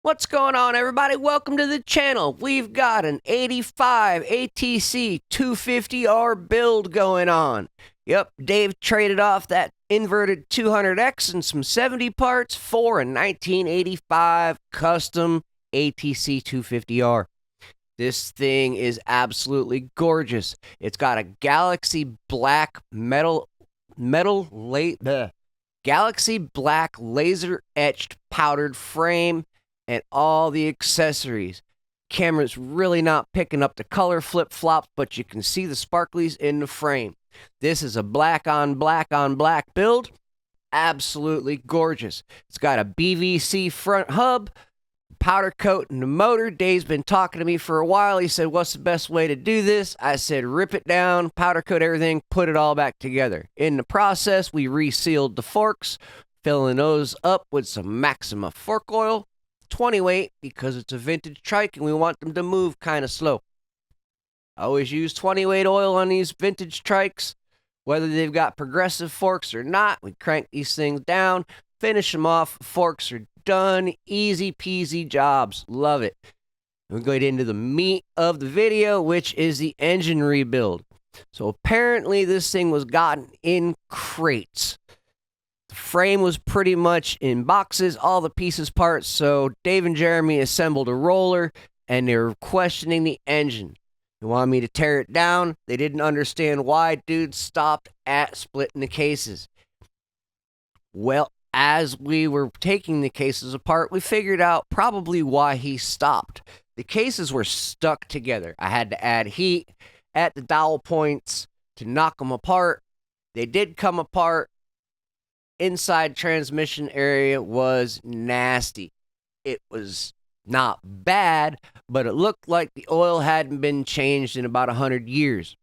What's going on, everybody? Welcome to the channel. We've got an 85 ATC 250R build going on. Yep, Dave traded off that inverted 200X and some 70 parts for a 1985 custom ATC 250R. This thing is absolutely gorgeous. It's got a galaxy black galaxy black laser etched powdered frame and all the accessories. Camera's really not picking up the color flip-flops, but you can see the sparklies in the frame. This is a black on black build. Absolutely gorgeous. It's got a BVC front hub, powder coat in the motor. Dave's been talking to me for a while. He said, what's the best way to do this? I said, rip it down, powder coat everything, put it all back together. In the process, we resealed the forks, filling those up with some Maxima fork oil. 20 weight because it's a vintage trike and we want them to move kind of slow. I always use 20 weight oil on these vintage trikes, whether they've got progressive forks or not. We crank these things down, finish them off. Forks are done. Easy peasy jobs. Love it. We'll go into the meat of the video, which is the engine rebuild. So apparently this thing was gotten in crates. The frame was pretty much in boxes, all the pieces parts, so Dave and Jeremy assembled a roller, and they were questioning the engine. They wanted me to tear it down. They didn't understand why dude stopped at splitting the cases. Well, as we were taking the cases apart, we figured out probably why he stopped. The cases were stuck together. I had to add heat at the dowel points to knock them apart. They did come apart. Inside transmission area was nasty. It was not bad, but it looked like the oil hadn't been changed in about 100 years.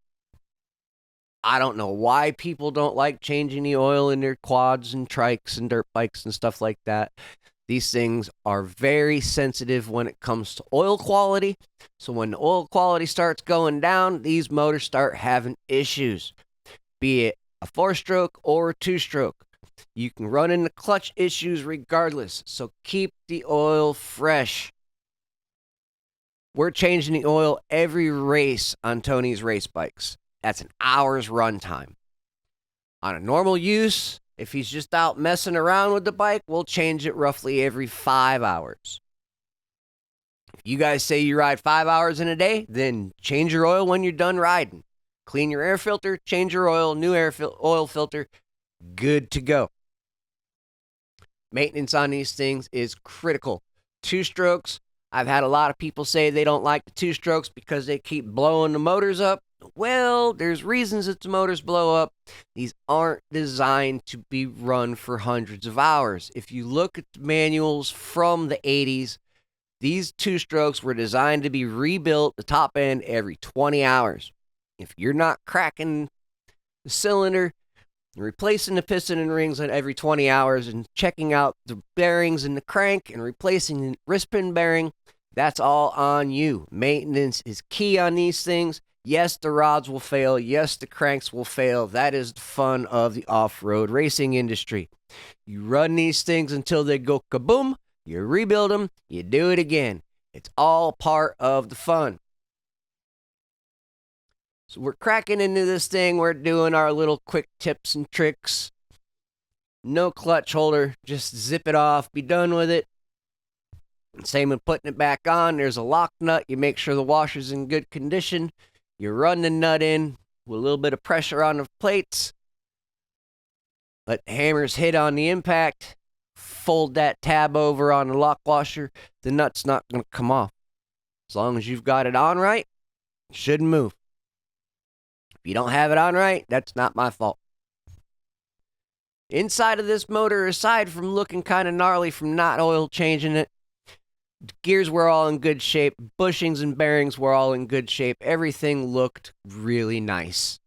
I don't know why people don't like changing the oil in their quads and trikes and dirt bikes and stuff like that. These things are very sensitive when it comes to oil quality. So when the oil quality starts going down, these motors start having issues, be it a 4-stroke or a 2-stroke. You can run into clutch issues regardless, so keep the oil fresh. We're changing the oil every race on Tony's race bikes. That's an hour's run time. On a normal use, if he's just out messing around with the bike, we'll change it roughly every 5 hours. If you guys say you ride 5 hours in a day, then change your oil when you're done riding. Clean your air filter, change your oil, new oil filter. Good to go. Maintenance on these things is critical. 2-strokes, I've had a lot of people say they don't like the 2-strokes because they keep blowing the motors up. Well, there's reasons that the motors blow up. These aren't designed to be run for hundreds of hours. If you look at the manuals from the 80s, these 2-strokes were designed to be rebuilt, the top end, every 20 hours. If you're not cracking the cylinder, replacing the piston and rings on every 20 hours and checking out the bearings in the crank and replacing the wrist pin bearing, that's all on you. Maintenance is key on these things. Yes, the rods will fail. Yes, the cranks will fail. That is the fun of the off-road racing industry. You run these things until they go kaboom. You rebuild them. You do it again. It's all part of the fun. So we're cracking into this thing. We're doing our little quick tips and tricks. No clutch holder. Just zip it off. Be done with it. Same with putting it back on. There's a lock nut. You make sure the washer's in good condition. You run the nut in with a little bit of pressure on the plates. Let the hammers hit on the impact. Fold that tab over on the lock washer. The nut's not going to come off. As long as you've got it on right, it shouldn't move. If you don't have it on right, that's not my fault. Inside of this motor, aside from looking kind of gnarly from not oil changing it, gears were all in good shape. Bushings and bearings were all in good shape. Everything looked really nice.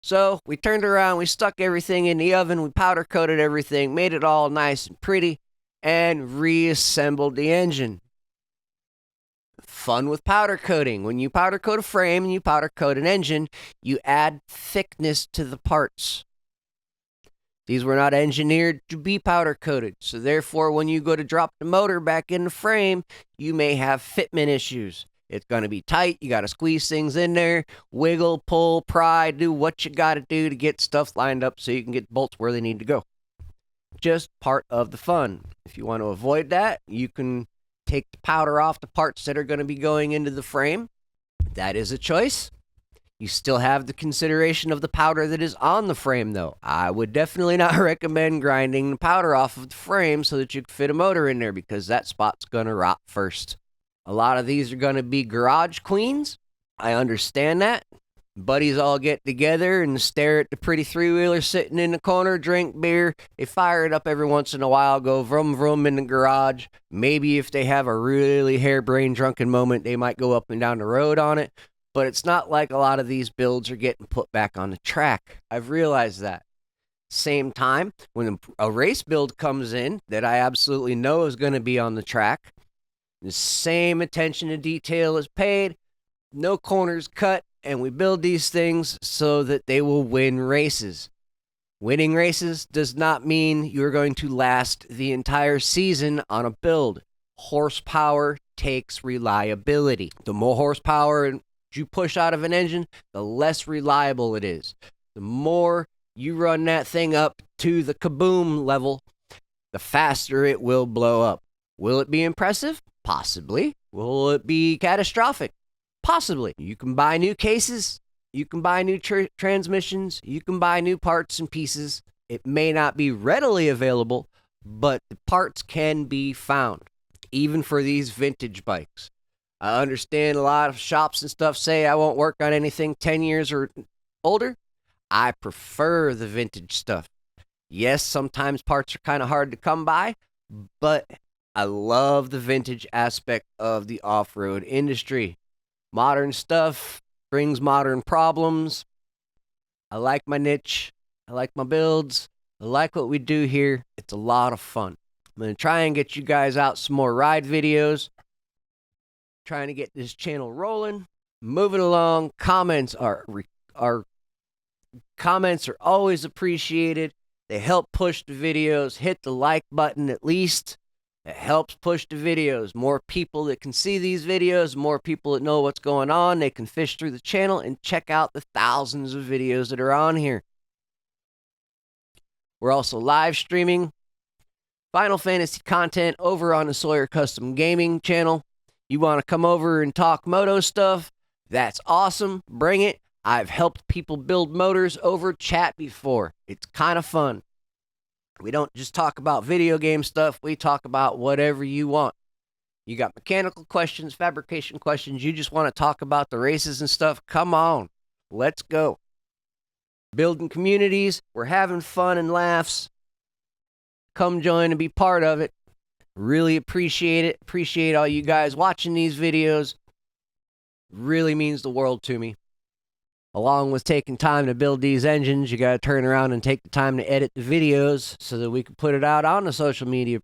So we turned around, we stuck everything in the oven, we powder coated everything, made it all nice and pretty, and reassembled the engine. Fun with powder coating. When you powder coat a frame and you powder coat an engine, you add thickness to the parts. These were not engineered to be powder coated. So therefore, when you go to drop the motor back in the frame, you may have fitment issues. It's going to be tight. You got to squeeze things in there, wiggle, pull, pry, do what you got to do to get stuff lined up so you can get bolts where they need to go. Just part of the fun. If you want to avoid that, you can take the powder off the parts that are going to be going into the frame. That is a choice. You still have the consideration of the powder that is on the frame, though. I would definitely not recommend grinding the powder off of the frame so that you can fit a motor in there, because that spot's going to rot first. A lot of these are going to be garage queens. I understand that. Buddies all get together and stare at the pretty three-wheeler sitting in the corner, drink beer. They fire it up every once in a while, go vroom vroom in the garage. Maybe if they have a really harebrained drunken moment, they might go up and down the road on it. But it's not like a lot of these builds are getting put back on the track. I've realized that. Same time, when a race build comes in that I absolutely know is going to be on the track, the same attention to detail is paid, no corners cut, and we build these things so that they will win races. Winning races does not mean you're going to last the entire season on a build. Horsepower takes reliability. The more horsepower you push out of an engine, the less reliable it is. The more you run that thing up to the kaboom level, the faster it will blow up. Will it be impressive? Possibly. Will it be catastrophic? Possibly. You can buy new cases, you can buy new transmissions, you can buy new parts and pieces. It may not be readily available, but the parts can be found, even for these vintage bikes. I understand a lot of shops and stuff say I won't work on anything 10 years or older. I prefer the vintage stuff. Yes, sometimes parts are kind of hard to come by, but I love the vintage aspect of the off-road industry. Modern stuff brings modern problems. I like my niche. I like my builds. I like what we do here. It's a lot of fun. I'm going to try and get you guys out some more ride videos. Trying to get this channel rolling. Moving along. Comments are always appreciated. They help push the videos. Hit the like button at least. It helps push the videos. More people that can see these videos, more people that know what's going on, they can fish through the channel and check out the thousands of videos that are on here. We're also live streaming Final Fantasy content over on the Sawyer Custom Gaming channel. You want to come over and talk moto stuff? That's awesome. Bring it. I've helped people build motors over chat before. It's kind of fun. We don't just talk about video game stuff. We talk about whatever you want. You got mechanical questions, fabrication questions. You just want to talk about the races and stuff. Come on. Let's go. Building communities. We're having fun and laughs. Come join and be part of it. Really appreciate it. Appreciate all you guys watching these videos. Really means the world to me. Along with taking time to build these engines, you got to turn around and take the time to edit the videos so that we can put it out on the social media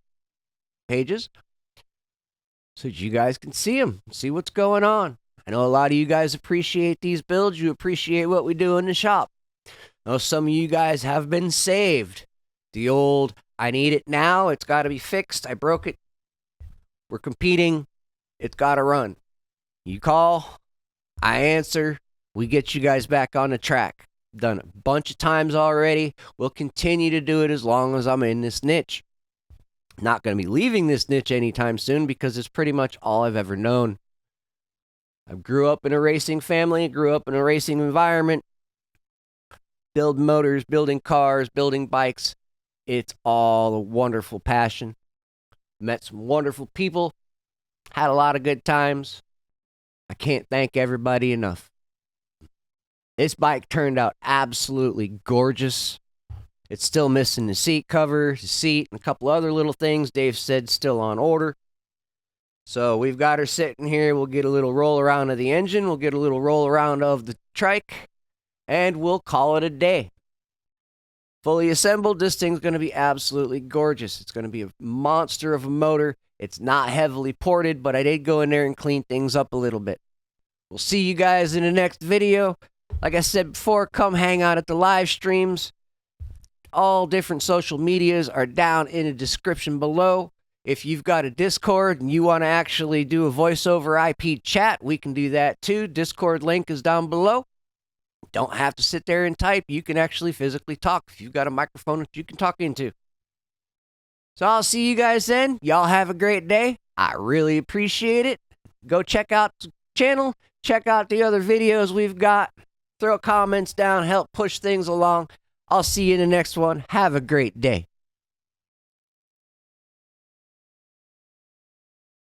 pages so that you guys can see them, see what's going on. I know a lot of you guys appreciate these builds. You appreciate what we do in the shop. I know some of you guys have been saved. The old, I need it now, it's got to be fixed, I broke it, we're competing, it's got to run. You call, I answer. We get you guys back on the track. Done it a bunch of times already. We'll continue to do it as long as I'm in this niche. Not going to be leaving this niche anytime soon because it's pretty much all I've ever known. I grew up in a racing family, grew up in a racing environment. Build motors, building cars, building bikes. It's all a wonderful passion. Met some wonderful people. Had a lot of good times. I can't thank everybody enough. This bike turned out absolutely gorgeous. It's still missing the seat cover, the seat, and a couple other little things Dave said still on order. So we've got her sitting here. We'll get a little roll around of the engine. We'll get a little roll around of the trike. And we'll call it a day. Fully assembled, this thing's going to be absolutely gorgeous. It's going to be a monster of a motor. It's not heavily ported, but I did go in there and clean things up a little bit. We'll see you guys in the next video. Like I said before, come hang out at the live streams. all different social medias are down in the description below. If you've got a Discord and you want to actually do a voice over IP chat, we can do that too. Discord link is down below. Don't have to sit there and type. You can actually physically talk if you've got a microphone that you can talk into. So I'll see you guys then. Y'all have a great day. I really appreciate it. Go check out the channel. Check out the other videos we've got. Throw comments down. Help push things along. I'll see you in the next one. Have a great day.